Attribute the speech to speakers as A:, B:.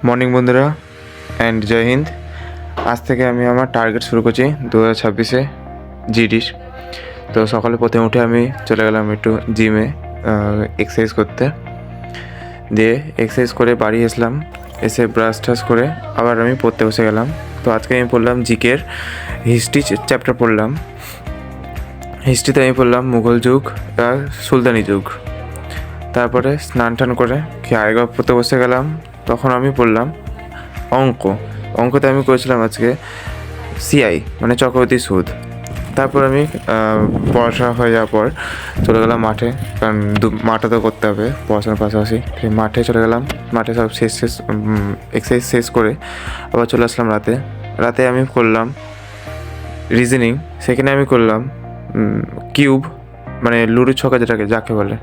A: Morning বন্ধুরা and জয় হিন্দ। আজ থেকে আমি আমার টার্গেট শুরু করছি 2026-এ জিডির। তো সকালে প্রথমে উঠে আমি চলে গেলাম একটু জিমে এক্সারসাইজ করতে। দিয়ে এক্সারসাইজ করে বাড়ি আসলাম, এসে ব্রাশ টাশ করে আবার আমি পড়তে বসে গেলাম। তো আজকে আমি পড়লাম জিকের হিস্ট্রি চ্যাপ্টার পড়লাম। হিস্ট্রিতে আমি পড়লাম মুঘল যুগ আর সুলতানি যুগ। তারপরে স্নান টান করে আরেকবার পড়তে বসে গেলাম। তখন আমি পড়লাম অঙ্কতে আমি করেছিলাম আজকে সিআই মানে চক্রবর্তী সুদ। তারপর আমি পড়াশোনা হয়ে যাওয়ার পর চলে গেলাম মাঠে, কারণ মাঠে তো করতে হবে পড়াশোনার পাশাপাশি। মাঠে চলে গেলাম, মাঠে সব শেষ এক্সারসাইজ শেষ করে আবার চলে আসলাম রাতে আমি করলাম রিজনিং। সেখানে আমি করলাম কিউব মানে লুডো ছক্কা যাকে বলে